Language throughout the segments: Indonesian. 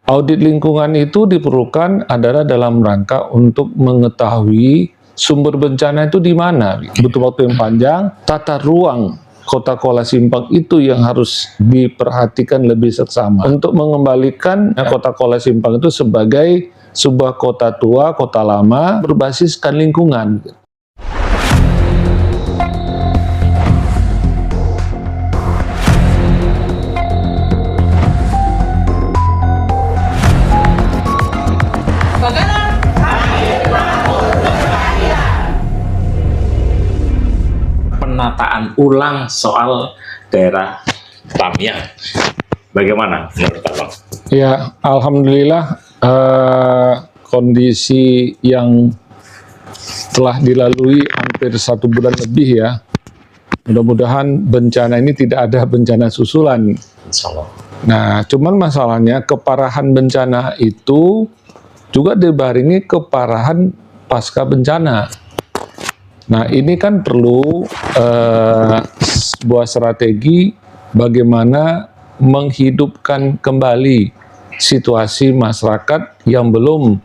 Audit lingkungan itu diperlukan adalah dalam rangka untuk mengetahui sumber bencana itu di mana. Butuh waktu yang panjang, tata ruang Kota Kuala Simpang itu yang harus diperhatikan lebih seksama untuk mengembalikan Kota Kuala Simpang itu sebagai sebuah kota tua, kota lama, berbasiskan lingkungan. Penataan ulang soal daerah Tamiang, bagaimana menurut Abang? Ya, alhamdulillah kondisi yang telah dilalui hampir 1 bulan lebih ya. Mudah-mudahan bencana ini tidak ada bencana susulan. Insya Allah. Nah, cuman masalahnya keparahan bencana itu juga dibarengi keparahan pasca bencana. Nah, ini kan perlu sebuah strategi bagaimana menghidupkan kembali situasi masyarakat yang belum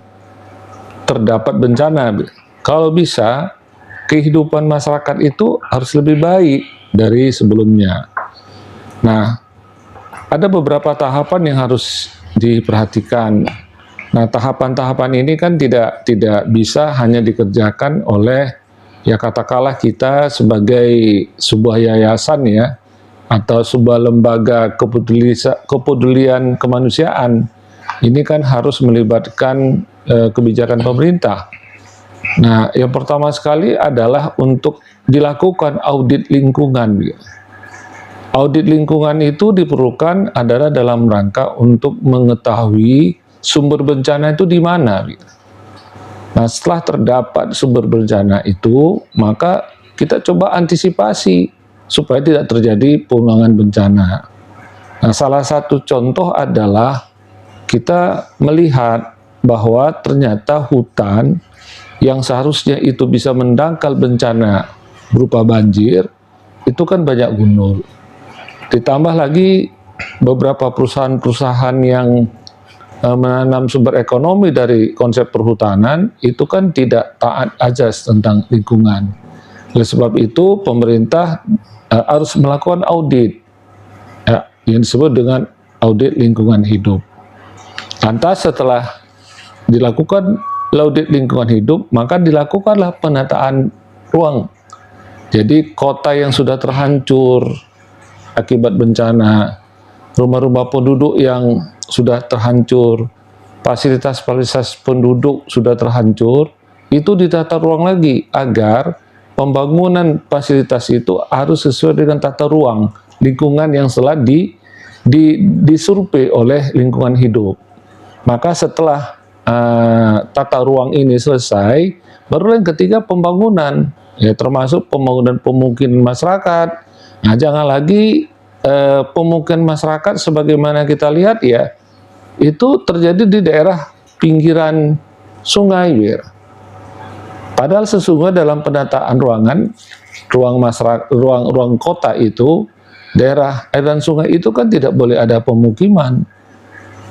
terdapat bencana. Kalau bisa, kehidupan masyarakat itu harus lebih baik dari sebelumnya. Nah, ada beberapa tahapan yang harus diperhatikan. Nah, tahapan-tahapan ini kan tidak bisa hanya dikerjakan oleh, ya katakanlah kita sebagai sebuah yayasan ya, atau sebuah lembaga kepedulian kemanusiaan. Ini kan harus melibatkan kebijakan pemerintah. Nah, yang pertama sekali adalah untuk dilakukan audit lingkungan. Audit lingkungan itu diperlukan adalah dalam rangka untuk mengetahui sumber bencana itu di mana. Nah, setelah terdapat sumber bencana itu, maka kita coba antisipasi supaya tidak terjadi pengulangan bencana. Nah, salah satu contoh adalah kita melihat bahwa ternyata hutan yang seharusnya itu bisa mendangkal bencana berupa banjir, itu kan banyak gundul. Ditambah lagi beberapa perusahaan-perusahaan yang menanam sumber ekonomi dari konsep perhutanan itu kan tidak taat azas tentang lingkungan. Oleh sebab itu pemerintah harus melakukan audit ya, yang disebut dengan audit lingkungan hidup. Lantas setelah dilakukan audit lingkungan hidup, maka dilakukanlah penataan ruang. Jadi kota yang sudah terhancur akibat bencana, rumah-rumah penduduk yang sudah terhancur, fasilitas-fasilitas penduduk sudah terhancur, itu ditata ruang lagi agar pembangunan fasilitas itu harus sesuai dengan tata ruang lingkungan yang telah disurvei oleh lingkungan hidup. Maka setelah tata ruang ini selesai, baru yang ketiga pembangunan, ya termasuk pembangunan pemukiman masyarakat. Nah, jangan lagi pemukiman masyarakat sebagaimana kita lihat ya, itu terjadi di daerah pinggiran sungai, padahal sesungguhnya dalam penataan ruangan, ruang masyarakat, ruang kota itu, daerah air dan sungai itu kan tidak boleh ada pemukiman.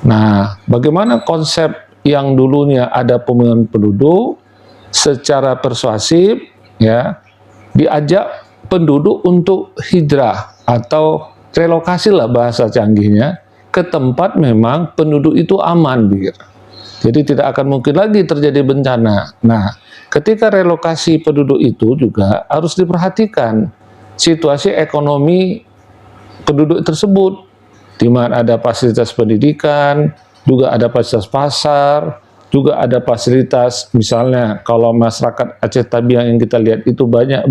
Nah, bagaimana konsep yang dulunya ada pemukiman penduduk secara persuasif ya, diajak penduduk untuk hijrah atau relokasi lah bahasa canggihnya, ke tempat memang penduduk itu aman, jadi tidak akan mungkin lagi terjadi bencana. Nah, ketika relokasi penduduk itu juga harus diperhatikan situasi ekonomi penduduk tersebut, di mana ada fasilitas pendidikan, juga ada fasilitas pasar, juga ada fasilitas, misalnya kalau masyarakat Aceh Tamiang yang kita lihat itu banyak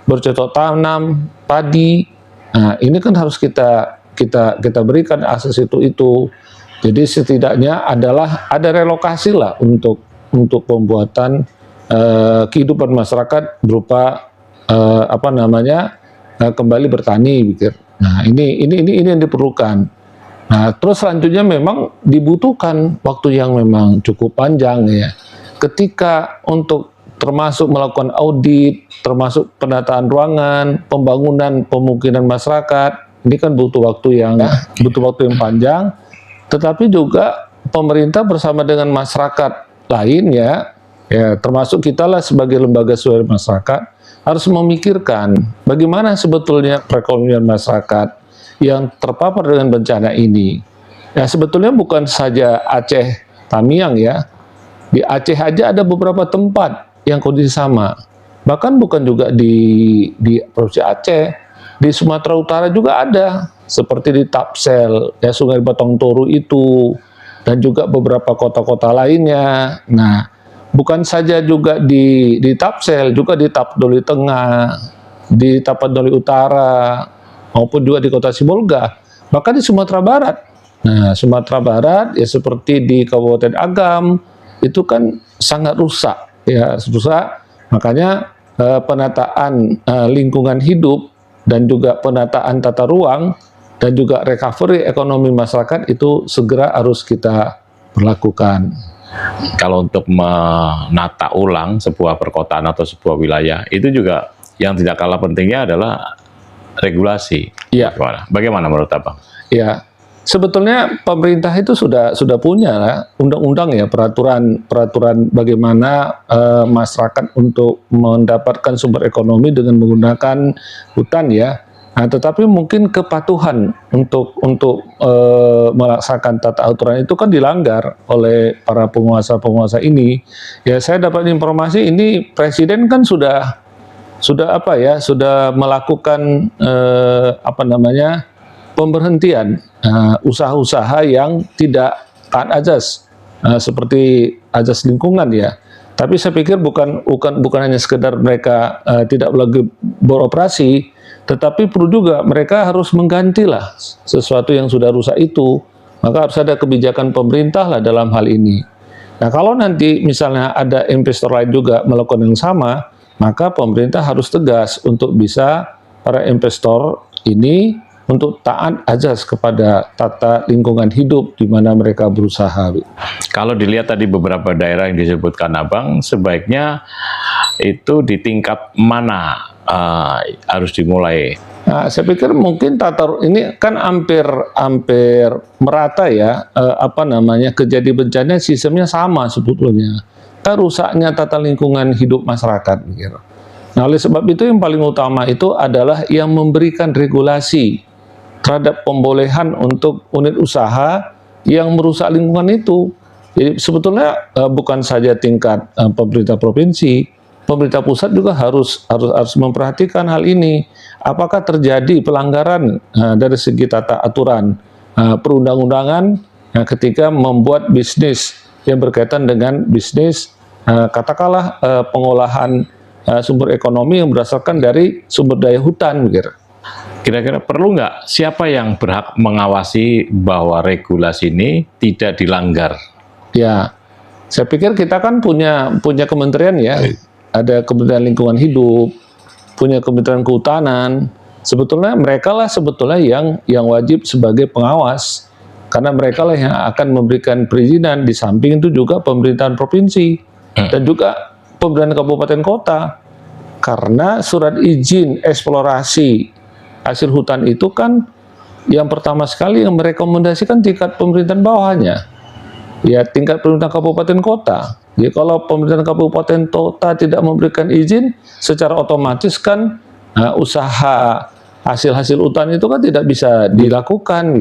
bercocok tanam padi. Nah, ini kan harus kita berikan akses itu. Jadi setidaknya adalah ada relokasi lah untuk pembuatan kehidupan masyarakat berupa kembali bertani, Nah, ini yang diperlukan. Nah, terus selanjutnya memang dibutuhkan waktu yang memang cukup panjang ya. Ketika untuk termasuk melakukan audit, termasuk penataan ruangan, pembangunan pemukiman masyarakat, ini kan butuh waktu yang panjang, tetapi juga pemerintah bersama dengan masyarakat lain ya termasuk kita lah sebagai lembaga swadaya masyarakat harus memikirkan bagaimana sebetulnya perekonomian masyarakat yang terpapar dengan bencana ini. Ya sebetulnya bukan saja Aceh Tamiang ya, di Aceh aja ada beberapa tempat yang kondisi sama. Bahkan bukan juga di Provinsi Aceh, di Sumatera Utara juga ada, seperti di Tapsel, ya Sungai Batang Toru itu, dan juga beberapa kota-kota lainnya. Nah, bukan saja juga di Tapsel, juga di Tapanuli Tengah, di Tapanuli Utara, maupun juga di Kota Sibolga, bahkan di Sumatera Barat. Nah, Sumatera Barat ya seperti di Kabupaten Agam itu kan sangat rusak, ya rusak. Makanya penataan lingkungan hidup dan juga penataan tata ruang dan juga recovery ekonomi masyarakat itu segera harus kita berlakukan. Kalau untuk menata ulang sebuah perkotaan atau sebuah wilayah, itu juga yang tidak kalah pentingnya adalah regulasi. Ya. Bagaimana menurut Abang? Ya, sebetulnya pemerintah itu sudah punya undang-undang ya, peraturan bagaimana masyarakat untuk mendapatkan sumber ekonomi dengan menggunakan hutan ya. Nah, tetapi mungkin kepatuhan untuk melaksanakan tata aturan itu kan dilanggar oleh para penguasa ini. Ya, saya dapat informasi ini Presiden kan sudah melakukan pemberhentian usaha-usaha yang tidak taat azas seperti azas lingkungan ya. Tapi saya pikir bukan hanya sekedar mereka tidak lagi beroperasi, tetapi perlu juga mereka harus menggantilah sesuatu yang sudah rusak itu. Maka harus ada kebijakan pemerintah lah dalam hal ini. Nah, kalau nanti misalnya ada investor lain juga melakukan yang sama, maka pemerintah harus tegas untuk bisa para investor ini untuk taat azas kepada tata lingkungan hidup di mana mereka berusaha. Kalau dilihat tadi beberapa daerah yang disebutkan Abang, sebaiknya itu di tingkat mana harus dimulai? Nah, saya pikir mungkin ini kan hampir merata ya, kejadian bencana sistemnya sama sebetulnya. Rusaknya tata lingkungan hidup masyarakat. Nah, oleh sebab itu yang paling utama itu adalah yang memberikan regulasi terhadap pembolehan untuk unit usaha yang merusak lingkungan itu. Jadi sebetulnya bukan saja tingkat pemerintah provinsi, pemerintah pusat juga harus memperhatikan hal ini. Apakah terjadi pelanggaran dari segi tata aturan perundang-undangan ketika membuat bisnis yang berkaitan dengan bisnis katakanlah pengolahan sumber ekonomi yang berdasarkan dari sumber daya hutan. Kira-kira perlu nggak siapa yang berhak mengawasi bahwa regulasi ini tidak dilanggar? Ya, saya pikir kita kan punya kementerian ya, ada Kementerian Lingkungan Hidup, punya Kementerian Kehutanan. Sebetulnya mereka lah yang wajib sebagai pengawas, karena mereka lah yang akan memberikan perizinan. Di samping itu juga pemerintahan provinsi dan juga pemerintahan kabupaten kota, karena surat izin eksplorasi hasil hutan itu kan yang pertama sekali yang merekomendasikan tingkat pemerintahan bawahnya, ya tingkat pemerintahan kabupaten kota. Jadi kalau pemerintahan kabupaten kota tidak memberikan izin, secara otomatis kan usaha hasil hutan itu kan tidak bisa dilakukan.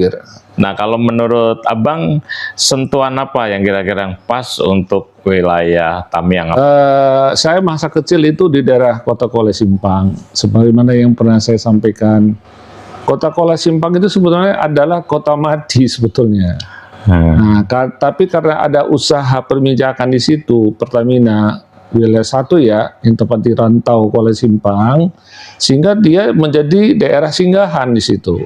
Nah, kalau menurut Abang, sentuhan apa yang kira-kira pas untuk wilayah Tamiang? Saya masa kecil itu di daerah Kota Kuala Simpang, sebagaimana yang pernah saya sampaikan. Kota Kuala Simpang itu sebetulnya adalah kota mati sebetulnya. Nah, tapi karena ada usaha permijakan di situ, Pertamina wilayah 1 ya, yang tepat di rantau Kuala Simpang, sehingga dia menjadi daerah singgahan di situ.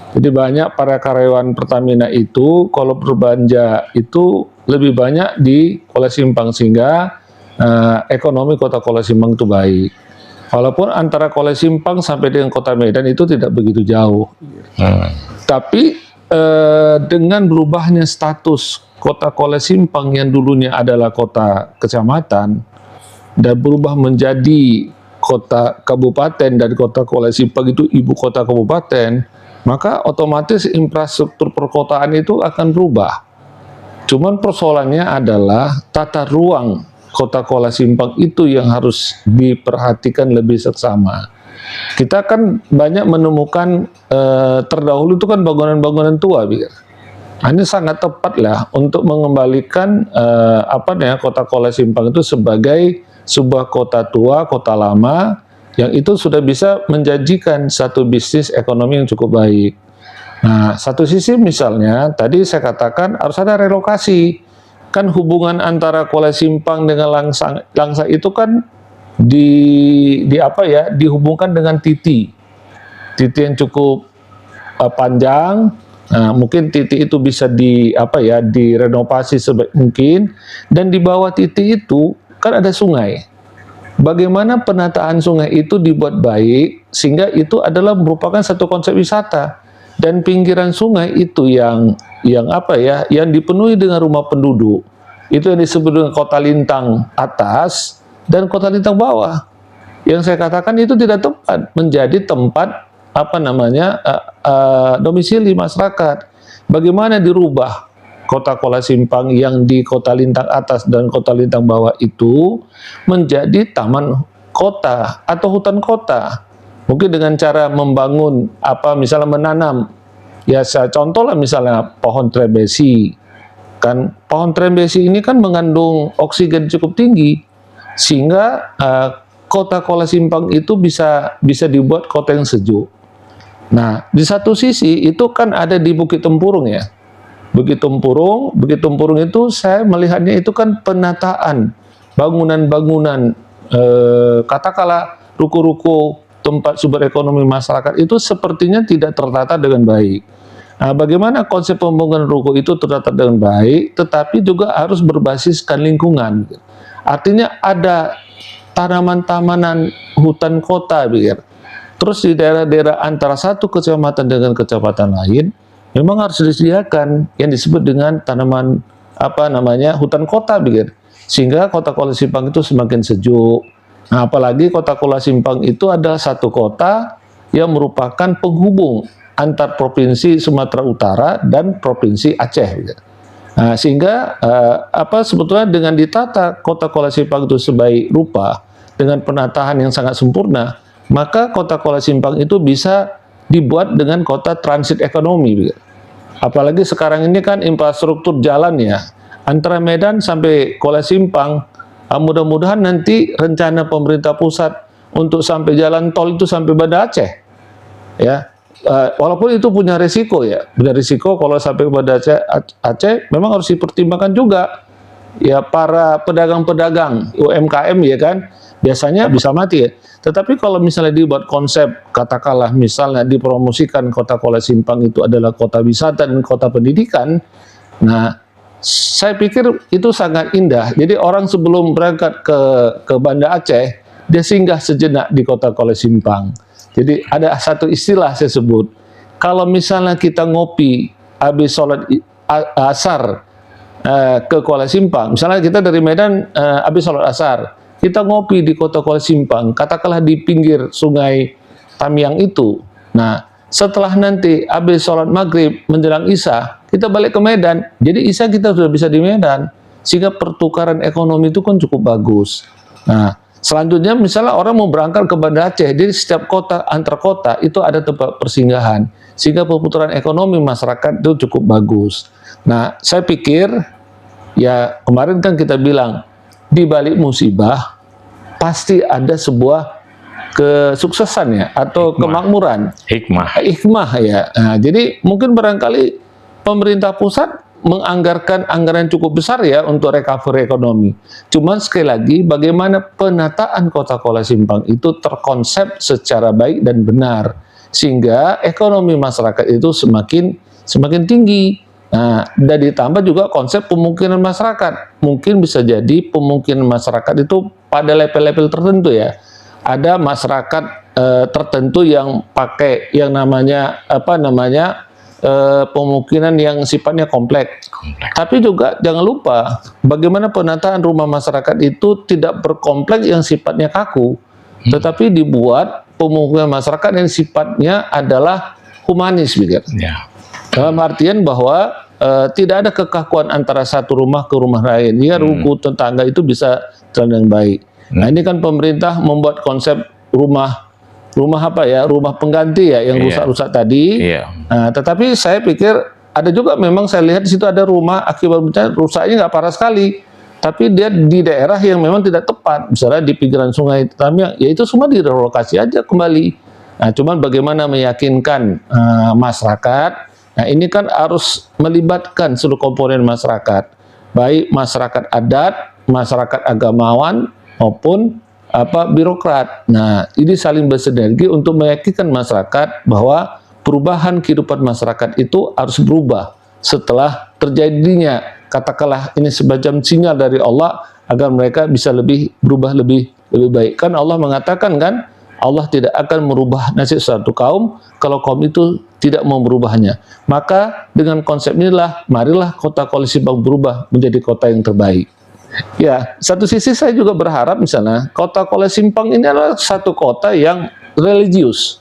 Jadi banyak para karyawan Pertamina itu kalau berbelanja itu lebih banyak di Kuala Simpang, sehingga ekonomi kota Kuala Simpang itu baik. Walaupun antara Kuala Simpang sampai dengan kota Medan itu tidak begitu jauh. Tapi dengan berubahnya status kota Kuala Simpang yang dulunya adalah kota kecamatan dan berubah menjadi kota kabupaten, dan kota Kuala Simpang itu ibu kota kabupaten, maka otomatis infrastruktur perkotaan itu akan berubah. Cuman persoalannya adalah tata ruang Kota Kuala Simpang itu yang harus diperhatikan lebih seksama. Kita kan banyak menemukan terdahulu itu kan bangunan-bangunan tua, Nah, ini sangat tepat lah untuk mengembalikan Kota Kuala Simpang itu sebagai sebuah kota tua, kota lama yang itu sudah bisa menjanjikan satu bisnis ekonomi yang cukup baik. Nah, satu sisi misalnya tadi saya katakan harus ada relokasi. Kan hubungan antara Kuala Simpang dengan Langsa itu kan dihubungkan dengan Titi yang cukup panjang. Nah, mungkin Titi itu bisa direnovasi sebaik mungkin, dan di bawah Titi itu kan ada sungai. Bagaimana penataan sungai itu dibuat baik sehingga itu adalah merupakan satu konsep wisata, dan pinggiran sungai itu yang dipenuhi dengan rumah penduduk. Itu yang disebut dengan Kota Lintang atas dan Kota Lintang bawah. Yang saya katakan itu tidak tepat menjadi tempat domisili masyarakat. Bagaimana dirubah Kota Kuala Simpang yang di Kota Lintang atas dan Kota Lintang bawah itu menjadi taman kota atau hutan kota. Mungkin dengan cara membangun misalnya menanam, ya saya contoh lah misalnya pohon trembesi. Kan pohon trembesi ini kan mengandung oksigen cukup tinggi sehingga Kota Kuala Simpang itu bisa dibuat kota yang sejuk. Nah, di satu sisi itu kan ada di Bukit Tempurung ya. Bukit Tempurung itu saya melihatnya itu kan penataan bangunan-bangunan, katakanlah ruko-ruko tempat sumber ekonomi masyarakat itu sepertinya tidak tertata dengan baik. Nah, bagaimana konsep pembangunan ruko itu tertata dengan baik, tetapi juga harus berbasiskan lingkungan. Artinya ada tanaman-tamanan hutan kota, Terus di daerah-daerah antara satu kecamatan dengan kecamatan lain, memang harus disediakan yang disebut dengan tanaman hutan kota, sehingga Kota Kuala Simpang itu semakin sejuk. Nah, apalagi Kota Kuala Simpang itu adalah satu kota yang merupakan penghubung antar provinsi Sumatera Utara dan provinsi Aceh. Nah, sehingga sebetulnya dengan ditata Kota Kuala Simpang itu sebaik rupa dengan penataan yang sangat sempurna, maka Kota Kuala Simpang itu bisa dibuat dengan kota transit ekonomi. Apalagi sekarang ini kan infrastruktur jalan ya, antara Medan sampai Kuala Simpang, mudah-mudahan nanti rencana pemerintah pusat untuk sampai jalan tol itu sampai Banda Aceh. Ya, walaupun itu punya risiko kalau sampai kepada Aceh memang harus dipertimbangkan juga. Ya, para pedagang-pedagang UMKM ya kan, biasanya bisa mati ya. Tetapi kalau misalnya dibuat konsep, katakanlah misalnya dipromosikan Kota Kuala Simpang itu adalah kota wisata dan kota pendidikan, nah saya pikir itu sangat indah. Jadi orang sebelum berangkat ke Banda Aceh, dia singgah sejenak di Kota Kuala Simpang. Jadi ada satu istilah saya sebut, kalau misalnya kita ngopi habis sholat asar ke Kuala Simpang, misalnya kita dari Medan habis sholat asar, kita ngopi di Kota Kuala Simpang, katakanlah di pinggir sungai Tamiang itu. Nah, setelah nanti habis sholat maghrib menjelang Isya, kita balik ke Medan. Jadi Isya kita sudah bisa di Medan, sehingga pertukaran ekonomi itu kan cukup bagus. Nah, selanjutnya misalnya orang mau berangkat ke Banda Aceh, jadi setiap kota, antar kota itu ada tempat persinggahan, sehingga perputaran ekonomi masyarakat itu cukup bagus. Nah, saya pikir, ya kemarin kan kita bilang, di balik musibah pasti ada sebuah kesuksesan ya, atau kemakmuran, hikmah ya. Nah, jadi mungkin barangkali pemerintah pusat menganggarkan anggaran cukup besar ya untuk recovery ekonomi. Cuman sekali lagi, bagaimana penataan Kota Kuala Simpang itu terkonsep secara baik dan benar sehingga ekonomi masyarakat itu semakin tinggi. Nah, dan ditambah juga konsep pemukiman masyarakat. Mungkin bisa jadi pemukiman masyarakat itu pada level-level tertentu ya. Ada masyarakat tertentu yang pakai yang namanya pemukiman yang sifatnya kompleks. Tapi juga jangan lupa bagaimana penataan rumah masyarakat itu tidak berkompleks yang sifatnya kaku, tetapi dibuat pemukiman masyarakat yang sifatnya adalah humanis, Ya. dalam artian bahwa tidak ada kekakuan antara satu rumah ke rumah lain. Ya, ruku tetangga itu bisa jalan dengan baik. Nah, ini kan pemerintah membuat konsep rumah apa ya, rumah pengganti ya, yang rusak-rusak tadi. Nah, tetapi saya pikir ada juga, memang saya lihat di situ ada rumah akibat bencana rusaknya nggak parah sekali, tapi dia di daerah yang memang tidak tepat, misalnya di pinggiran sungai, ya itu semua direlokasi aja kembali. Nah, cuman bagaimana meyakinkan masyarakat? Nah, ini kan harus melibatkan seluruh komponen masyarakat, baik masyarakat adat, masyarakat agamawan, maupun birokrat. Nah, ini saling bersinergi untuk meyakinkan masyarakat bahwa perubahan kehidupan masyarakat itu harus berubah setelah terjadinya, katakanlah ini semacam sinyal dari Allah agar mereka bisa berubah lebih baik. Kan Allah mengatakan kan, Allah tidak akan merubah nasib suatu kaum kalau kaum itu tidak mau merubahnya. Maka dengan konsep inilah, marilah kota Kuala Simpang berubah menjadi kota yang terbaik. Ya, satu sisi saya juga berharap misalnya kota Kuala Simpang ini adalah satu kota yang religius,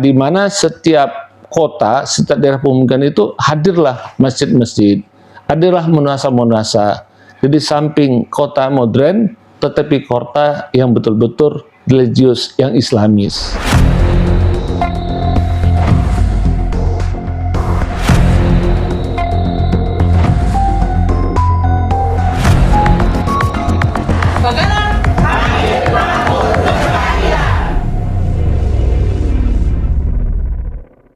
di mana setiap kota, setiap daerah pemungkinan itu hadirlah masjid-masjid, hadirlah madrasah-madrasah. Jadi samping kota modern, tetapi kota yang betul-betul religius, yang islamis.